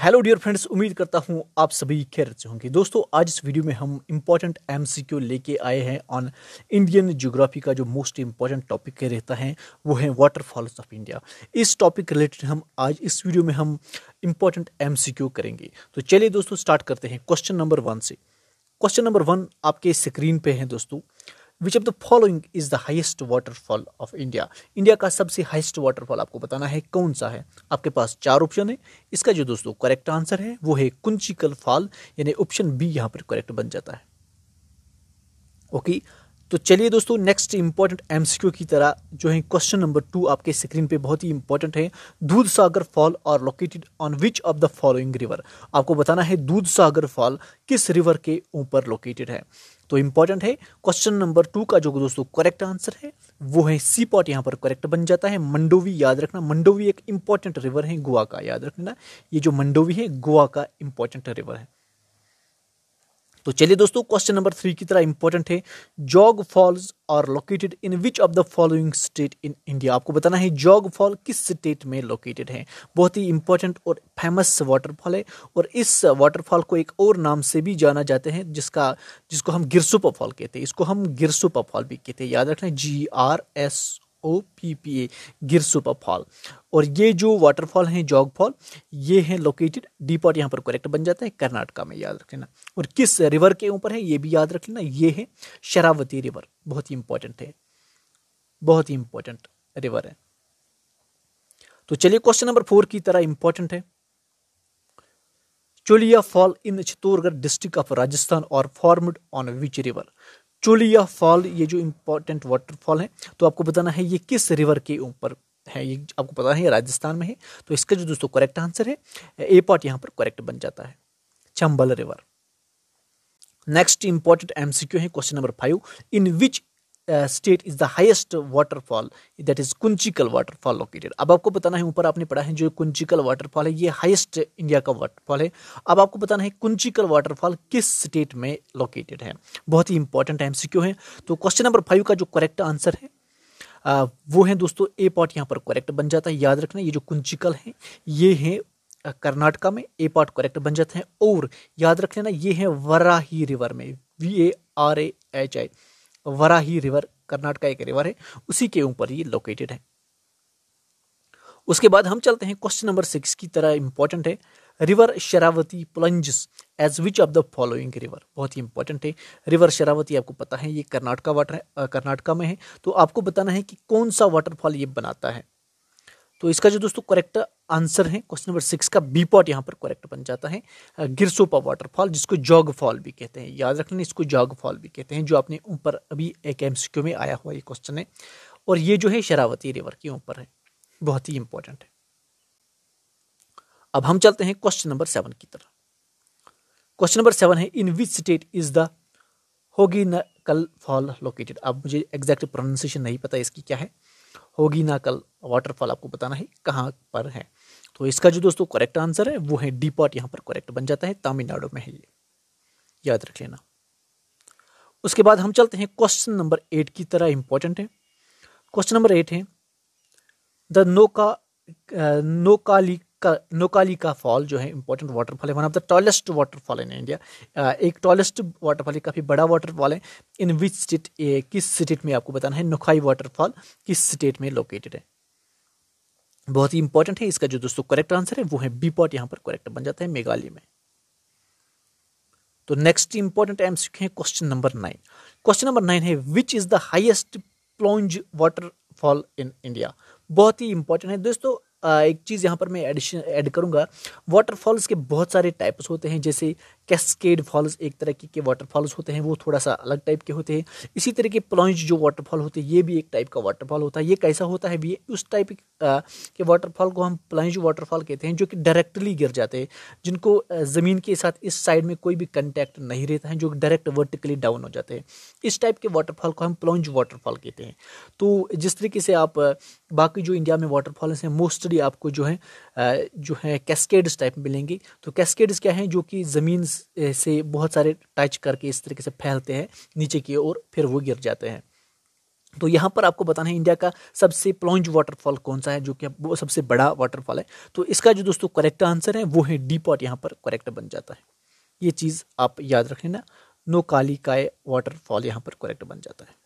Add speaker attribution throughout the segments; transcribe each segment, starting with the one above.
Speaker 1: Hello dear friends, उम्मीद करता हूँ आप सभी खैरियत से होंगे। दोस्तों, आज इस वीडियो में हम इम्पॉर्टेंट एमसीक्यू लेके आए हैं ऑन इंडियन ज्योग्राफी का जो मोस्ट इम्पॉर्टेंट टॉपिक रहता है वो है वाटरफॉल्स ऑफ इंडिया। इस टॉपिक रिलेटेड हम आज इस वीडियो में हम इम्पॉर्टेंट एमसीक्यू करेंगे। तो चलिए दोस्तों स्टार्ट करते हैं क्वेश्चन नंबर 1 से। क्वेश्चन नंबर 1 आपके स्क्रीन पे है दोस्तों। विच of the following is the highest waterfall of India. India का सबसे हाइएस्ट वाटरफॉल आपको बताना है कौन सा है। आपके पास 4 ऑप्शन है। इसका जो दोस्तों करेक्ट आंसर है वो है कुंचिकल फॉल, यानी ऑप्शन बी यहाँ पर करेक्ट बन जाता है। ओके, तो चलिए दोस्तों नेक्स्ट इंपॉर्टेंट एमसीक्यू की तरह जो है क्वेश्चन नंबर 2 आपके स्क्रीन पे बहुत ही इंपॉर्टेंट है। दूध सागर फॉल और located on which of the following river. आपको बताना है दूध सागर फॉल किस रिवर के ऊपर लोकेटेड है। तो इंपॉर्टेंट है क्वेश्चन नंबर 2 का जो दोस्तों करेक्ट आंसर है वो है सी पॉट, यहाँ पर करेक्ट बन जाता है। मंडोवी याद रखना, मंडोवी एक इंपॉर्टेंट रिवर है गोवा का, याद रखना ये जो मंडोवी है गोवा का इंपॉर्टेंट रिवर है। तो चलिए दोस्तों क्वेश्चन नंबर 3 की तरह इंपॉर्टेंट है। Jog falls are located in which of the following state in India. आपको बताना है जॉग फॉल किस स्टेट में लोकेटेड है। बहुत ही इंपॉर्टेंट और फेमस वाटरफॉल है और इस वाटरफॉल को एक और नाम से भी जाना जाते हैं जिसको हम गिरसुपा फॉल कहते हैं। इसको हम गिरसुपा फॉल भी कहते हैं, याद रखना GRSOPPA गिरसुपा फॉल। और ये जो वाटरफॉल है जॉग फॉल ये है लोकेटेड डी पॉट, यहाँ पर करेक्ट बन जाता है कर्नाटका में, याद रख लेना। और किस रिवर के ऊपर है ये भी याद रख लेना, ये है शरावती रिवर। बहुत ही इंपॉर्टेंट है, बहुत ही इंपॉर्टेंट रिवर है। तो चलिए क्वेश्चन नंबर 4 की तरह इंपॉर्टेंट है। चोलिया fall in Chittorgarh district of Rajasthan और फॉर्म्ड ऑन विच रिवर। चोलिया फॉल ये जो इंपॉर्टेंट वाटरफॉल है तो आपको बताना है ये किस रिवर के ऊपर है। ये आपको पता है ये राजस्थान में है। तो इसका जो दोस्तों करेक्ट आंसर है ए पॉट, यहाँ पर करेक्ट बन जाता है Chambal river. Next important MCQ है question number 5। In which state is the highest waterfall, that is Kunchikal waterfall located. अब आपको बताना है, ऊपर आपने पढ़ा है जो कुंचिकल वाटरफॉल है ये हाईएस्ट इंडिया का वाटरफॉल है। अब आपको बताना है कुंचिकल वाटरफॉल किस स्टेट में लोकेटेड है। बहुत ही इंपॉर्टेंट एमसीक्यू है। तो क्वेश्चन नंबर 5 का जो करेक्ट आंसर है वो है दोस्तों ए पॉट, यहाँ पर करेक्ट बन जाता है। याद रखना ये जो कुंचिकल है ये है कर्नाटका में, ए पॉट करेक्ट बन जाता है। और याद रख लेना ये है वराही रिवर में, VARAHI, वराही रिवर कर्नाटका एक रिवर है, उसी के ऊपर ये लोकेटेड है। उसके बाद हम चलते हैं क्वेश्चन नंबर 6 की तरह इंपॉर्टेंट है। River Sharavati plunges as which of the following river. बहुत ही इंपॉर्टेंट है। रिवर शरावती आपको पता है ये कर्नाटका वाटर है, कर्नाटका में है। तो आपको बताना है कि कौन सा वाटरफॉल ये बनाता है। तो इसका जो दोस्तों करेक्ट आंसर है क्वेश्चन नंबर 6 का बी पॉट, यहाँ पर करेक्ट बन जाता है गिरसोपा वाटरफॉल, जिसको जॉग फॉल भी कहते हैं। याद रखना इसको जॉग फॉल भी कहते हैं, जो आपने ऊपर अभी एक एमसीक्यू में आया हुआ ये क्वेश्चन है। और ये जो है शरावती रिवर के ऊपर है, बहुत ही इंपॉर्टेंट है। अब हम चलते हैं क्वेश्चन नंबर 7 की तरफ। क्वेश्चन नंबर 7 है in which state is the Hogenakkal fall located. अब मुझे एग्जैक्ट प्रोनाउंसिएशन नहीं पता इसकी क्या है। होगीनाकल वाटरफॉल आपको बताना है कहाँ पर है। तो इसका जो दोस्तों करेक्ट आंसर है वो है डी पॉट, यहाँ पर करेक्ट बन जाता है, तमिलनाडु में है ये, याद रख लेना। उसके बाद हम चलते हैं क्वेश्चन नंबर 8 की तरह इंपॉर्टेंट है। क्वेश्चन नंबर 8 है द नोकालिका फॉल जो है इंपॉर्टेंट वाटरफॉल है, one of the tallest waterfall in India. एक टॉलेस्ट वाटरफॉल है, काफी बड़ा वाटरफॉल है। इन विच स्टेट, किस स्टेट में आपको बताना है नोकाई वाटरफॉल किस स्टेट में लोकेटेड है। बहुत ही इंपॉर्टेंट है। इसका जो दोस्तों करेक्ट आंसर है वो है बी पॉट, यहाँ पर करेक्ट बन जाता है मेघालय में। तो नेक्स्ट इंपॉर्टेंट एमसीक्यू है क्वेश्चन नंबर 9। क्वेश्चन नंबर 9 है which is the highest plunge waterfall in India. बहुत ही इंपॉर्टेंट है दोस्तों। एक चीज़ यहाँ पर मैं ऐड करूँगा, वाटरफॉल्स के बहुत सारे टाइप्स होते हैं। जैसे कैस्केड फॉल्स एक तरह के वाटरफॉल्स होते हैं, वो थोड़ा सा अलग टाइप के होते हैं। इसी तरह के प्लंज जो वाटरफॉल होते हैं ये भी एक टाइप का वाटरफॉल होता है। ये कैसा होता है, ये उस टाइप के वाटरफॉल को हम प्लंज वाटरफॉल कहते हैं, जो कि डायरेक्टली गिर जाते हैं, जिनको ज़मीन के साथ इस साइड में कोई भी कंटैक्ट नहीं रहता है, जो डायरेक्ट वर्टिकली डाउन हो जाते हैं। इस टाइप के वाटरफॉल को हम प्लंज वाटरफॉल कहते हैं। तो जिस तरीके से आप बाकी जो इंडिया में वाटरफॉल्स हैं मोस्टली आपको जो है कैस्केड्स टाइप मिलेंगे। तो कैस्केड्स क्या हैं, जो कि ज़मीन से बहुत सारे टच करके इस तरीके से फैलते हैं नीचे की ओर, फिर वो गिर जाते हैं। तो यहाँ पर आपको बताना है इंडिया का सबसे प्लॉन्ज वाटरफॉल कौन सा है, जो कि वो सबसे बड़ा वाटरफॉल है। तो इसका जो दोस्तों करेक्ट आंसर है वो है डी पॉट, यहाँ पर करेक्ट बन जाता है। ये चीज़ आप याद रख लेना, नोकालिकाय वाटरफॉल यहाँ पर करेक्ट बन जाता है।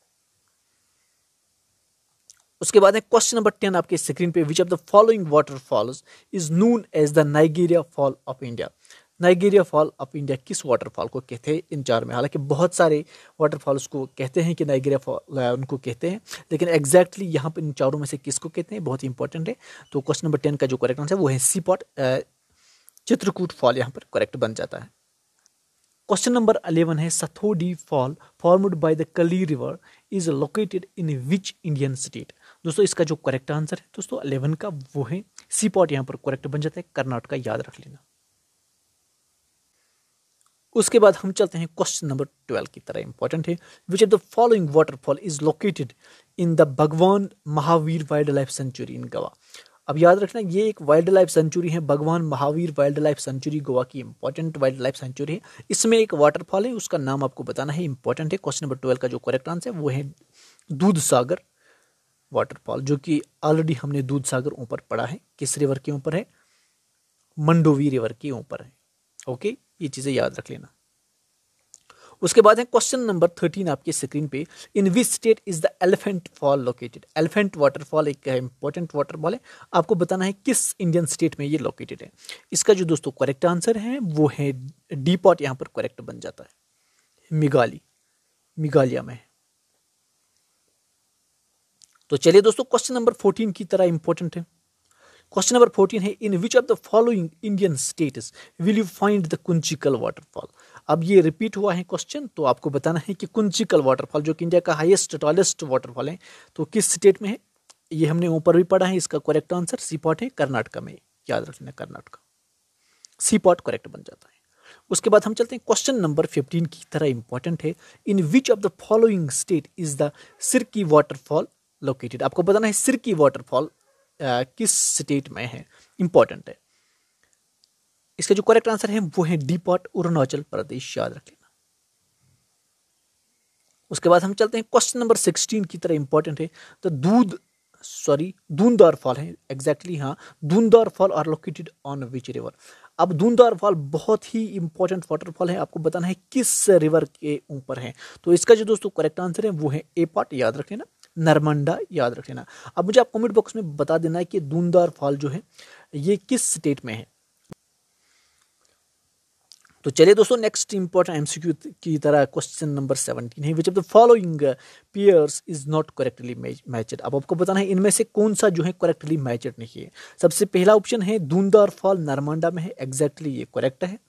Speaker 1: उसके बाद है क्वेश्चन नंबर 10 आपके स्क्रीन पे, which of the following waterfalls is known as the Niagara fall of India. Niagara fall of India किस वाटरफॉल को कहते हैं इन चार में? हालांकि बहुत सारे वाटरफॉल्स को कहते हैं कि नाइगेरिया फॉल उनको कहते हैं, लेकिन एग्जैक्टली यहाँ पर इन चारों में से किसको कहते हैं बहुत ही इंपॉर्टेंट है। तो क्वेश्चन नंबर 10 का जो करेक्ट आंसर है वो है सी पॉट, चित्रकूट फॉल यहाँ पर करेक्ट बन जाता है। क्वेश्चन नंबर 11 है, सथोडी फॉल फॉर्म्ड बाय द कली river is located in which Indian state. दोस्तों इसका जो करेक्ट आंसर है दोस्तों 11 का वो है सी पॉट, यहाँ पर करेक्ट बन जाता है, कर्नाटका, याद रख लेना। उसके बाद हम चलते हैं क्वेश्चन नंबर 12 की तरह इंपॉर्टेंट है, विच of the following waterfall is located in the भगवान महावीर वाइल्ड लाइफ सेंचुरी इन गोवा। अब याद रखना ये एक वाइल्ड लाइफ सेंचुरी है, भगवान Mahavir wild life sanctuary Goa की इंपॉर्टेंट वाइल्ड लाइफ सेंचुरी है। इसमें एक वाटरफॉल है, उसका नाम आपको बताना है, इंपॉर्टेंट है। क्वेश्चन नंबर 12 का जो करेक्ट आंसर है वो है दूध सागर वाटरफॉल, जो कि ऑलरेडी हमने दूध सागर ऊपर पढ़ा है, किस रिवर के ऊपर है? मंडोवी रिवर के ऊपर है। ओके, ये चीजें याद रख लेना। उसके बाद है क्वेश्चन नंबर 13 आपके स्क्रीन पे, in which state is the elephant fall located. Elephant waterfall एक इंपॉर्टेंट वाटरफॉल है, आपको बताना है किस इंडियन स्टेट में ये लोकेटेड है। इसका जो दोस्तों करेक्ट आंसर है वो है डी पॉट, यहाँ पर करेक्ट बन जाता है, मेघालय में। तो चलिए दोस्तों क्वेश्चन नंबर 14 की तरह इंपॉर्टेंट है। क्वेश्चन नंबर 14 है, in which of the following Indian states will you find the Kunchikal waterfall. अब ये रिपीट हुआ है क्वेश्चन, तो आपको बताना है कि कुंचिकल वाटरफॉल जो कि इंडिया का हाईएस्ट टॉलेस्ट वाटरफॉल है, तो किस स्टेट में है? ये हमने ऊपर भी पढ़ा है, इसका करेक्ट आंसर सी पॉट है, कर्नाटका में, याद रखना कर्नाटका, सी पॉट करेक्ट बन जाता है। उसके बाद हम चलते हैं क्वेश्चन नंबर 15 की तरह इंपॉर्टेंट है, in which of the following state is the Sirki waterfall located. आपको बताना है सिरकी वाटरफॉल किस स्टेट में है, इंपॉर्टेंट है। इसका जो करेक्ट आंसर है वो है डी पॉट, अरुणाचल प्रदेश, याद रख लेना। उसके बाद हम चलते हैं क्वेश्चन नंबर 16 की तरह इंपॉर्टेंट है, तो धुंधार फॉल है, एग्जैक्टली हाँ, Dhuandhar fall are located on which river. अब धुंधार फॉल बहुत ही इंपॉर्टेंट वाटरफॉल है, आपको बताना है किस रिवर के ऊपर है। तो इसका जो दोस्तों करेक्ट आंसर है वो है ए पॉट, याद रख लेना, नर्मंडा, याद रख लेना। अब मुझे आप कमेंट बॉक्स में बता देना है कि धुंधार फॉल जो है ये किस स्टेट में है। तो चलिए दोस्तों नेक्स्ट इंपॉर्टेंट एमसीक्यू की तरह क्वेश्चन नंबर 17 है, विच of the following pairs is not correctly matched. अब आपको बताना है इनमें से कौन सा जो है करेक्टली मैचड नहीं है। सबसे पहला ऑप्शन है धुंधार फॉल नर्मंडा में है, एग्जैक्टली ये करेक्ट है,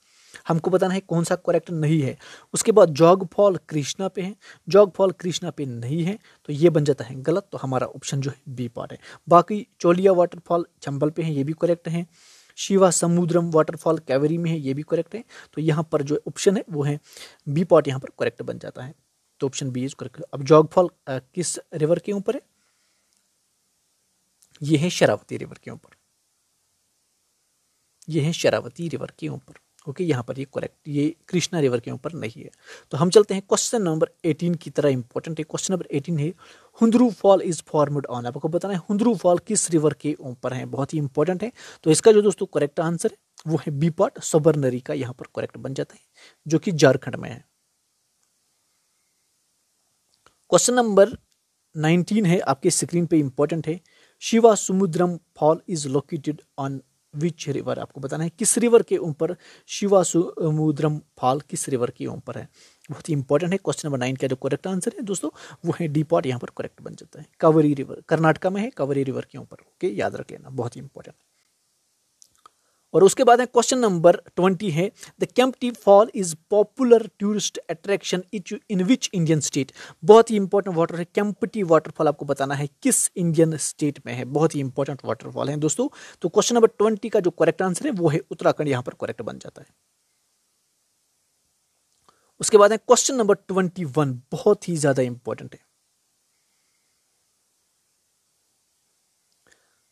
Speaker 1: हमको बताना है कौन सा करेक्ट नहीं है। उसके बाद जॉग फॉल कृष्णा पे है, जॉग फॉल कृष्णा पे नहीं है, तो ये बन जाता है गलत, तो हमारा ऑप्शन जो है बी पार्ट है। बाकी चोलिया वाटरफॉल चंबल पे है, ये भी करेक्ट है। शिवा समुद्रम वाटरफॉल कैवेरी में है, ये भी करेक्ट है। तो यहाँ पर जो ऑप्शन है वो है बी पार्ट, यहाँ पर करेक्ट बन जाता है, तो ऑप्शन बी इज करेक्ट। अब जॉग फॉल किस रिवर के ऊपर है? ये है शरावती रिवर के ऊपर, ये है शरावती रिवर के ऊपर। ओके, यहाँ पर ये करेक्ट, ये कृष्णा रिवर के ऊपर नहीं है। तो हम चलते हैं क्वेश्चन नंबर 18 की तरह इंपॉर्टेंट है। क्वेश्चन नंबर 18 है, हुंद्रू फॉल इज फॉर्मड ऑन। आपको बताना है हुंद्रू फॉल किस रिवर के ऊपर है, बहुत ही इंपॉर्टेंट है। तो इसका जो दोस्तों करेक्ट आंसर है वो है बी पार्ट, सबरनरी का यहाँ पर करेक्ट बन जाता है, जो कि झारखंड में है। क्वेश्चन नंबर 19 है आपके स्क्रीन पे, इंपॉर्टेंट है, Shiva Samudram fall is located on which river. आपको बताना है किस रिवर के ऊपर शिवा समुद्रम फॉल किस रिवर के ऊपर है, बहुत ही इंपॉर्टेंट है। क्वेश्चन नंबर 9 का जो करेक्ट आंसर है दोस्तों वो है डी पॉट, यहाँ पर करेक्ट बन जाता है, कावेरी रिवर, कर्नाटका में है, कावेरी रिवर के ऊपर। ओके, याद रख लेना, बहुत ही इंपॉर्टेंट। और उसके बाद है क्वेश्चन नंबर 20 है, the Kempty fall is popular tourist attraction in which Indian state. बहुत ही इंपॉर्टेंट वाटर है, केम्प्टी वाटरफॉल आपको बताना है किस इंडियन स्टेट में है, बहुत ही इंपॉर्टेंट वाटरफॉल है दोस्तों। तो क्वेश्चन नंबर 20 का जो करेक्ट आंसर है वो है उत्तराखंड, यहाँ पर करेक्ट बन जाता है। उसके बाद है क्वेश्चन नंबर 21, बहुत ही ज्यादा इंपॉर्टेंट है,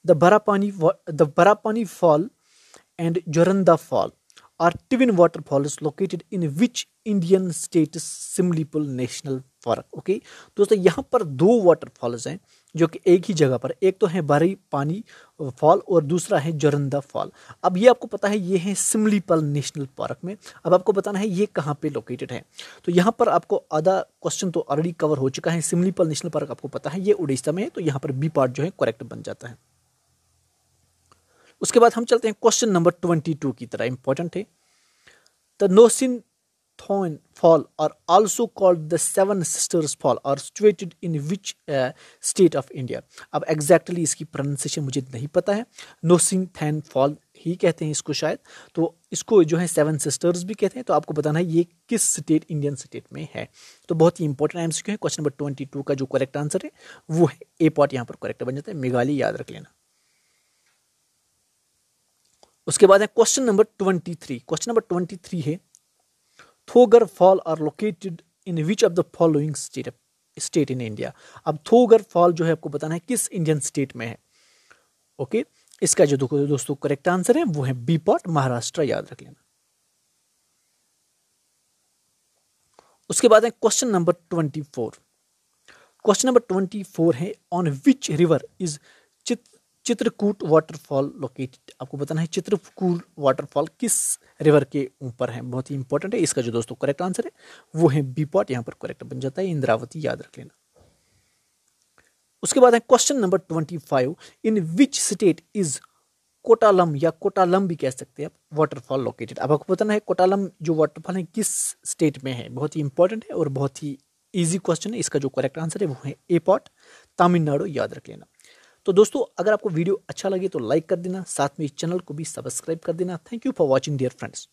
Speaker 1: the Barapani fall and Joranda Fall are twin waterfalls located in which Indian state Simlipal National फर्क। ओके दोस्तों, यहाँ पर दो वाटरफॉल्स हैं जो कि एक ही जगह पर, एक तो है बारी पानी फॉल और दूसरा है जोरंदा फॉल। अब ये आपको पता है ये है सिमलीपाल नेशनल पार्क में। अब आपको बताना है ये कहाँ पे लोकेटेड है। तो यहाँ पर आपको आधा क्वेश्चन तो ऑलरेडी कवर हो चुका है। सिमलीपाल नेशनल पार्क आपको पता है ये उड़ीसा में है, तो यहाँ पर बी पार्ट जो है करेक्ट बन जाता है। उसके बाद हम चलते हैं क्वेश्चन नंबर 22 की तरह, इंपॉर्टेंट है। The Nohsngithiang fall are also called the seven sisters fall are situated in which state of India. अब एग्जैक्टली इसकी प्रोनाउंसिएशन मुझे नहीं पता है। नोसिन थैन फॉल ही कहते हैं इसको शायद, तो इसको जो है सेवन सिस्टर्स भी कहते हैं। तो आपको बताना है ये किस स्टेट, इंडियन स्टेट में है। तो बहुत ही इंपॉर्टेंट एमसीक्यू है। क्वेश्चन नंबर 22 का जो करेक्ट आंसर है वो है ए पार्ट, यहाँ पर करेक्ट बन जाता है मेघालय, याद रख लेना। उसके बाद है क्वेश्चन नंबर 23। क्वेश्चन नंबर 23 है Thoghar fall are located in which of the following state in India. अब थोगर फॉल जो है आपको बताना है किस इंडियन स्टेट में है। ओके इसका जो दोस्तों करेक्ट आंसर है वो है बी पार्ट, महाराष्ट्र, याद रख लेना। उसके बाद है क्वेश्चन नंबर 24। क्वेश्चन नंबर 24 है on which river is Chitrakoot waterfall located. आपको बताना है चित्रकूट वाटरफॉल किस रिवर के ऊपर है, बहुत ही इंपॉर्टेंट है। इसका जो दोस्तों करेक्ट आंसर है वो है बी पार्ट, यहाँ पर करेक्ट बन जाता है इंद्रावती, याद रख लेना। उसके बाद है question number 25 in which state is Courtallam या कोटालम भी कह सकते हैं आप वाटरफॉल लोकेटेड। अब आपको बताना है कोटालम जो वाटरफॉल है किस स्टेट में है, बहुत ही इंपॉर्टेंट है और बहुत ही इजी क्वेश्चन है। इसका जो करेक्ट आंसर है वो है ए पार्ट, तमिलनाडु, याद रख लेना। तो दोस्तों अगर आपको वीडियो अच्छा लगे तो लाइक कर देना, साथ में इस चैनल को भी सब्सक्राइब कर देना। Thank you for watching dear friends.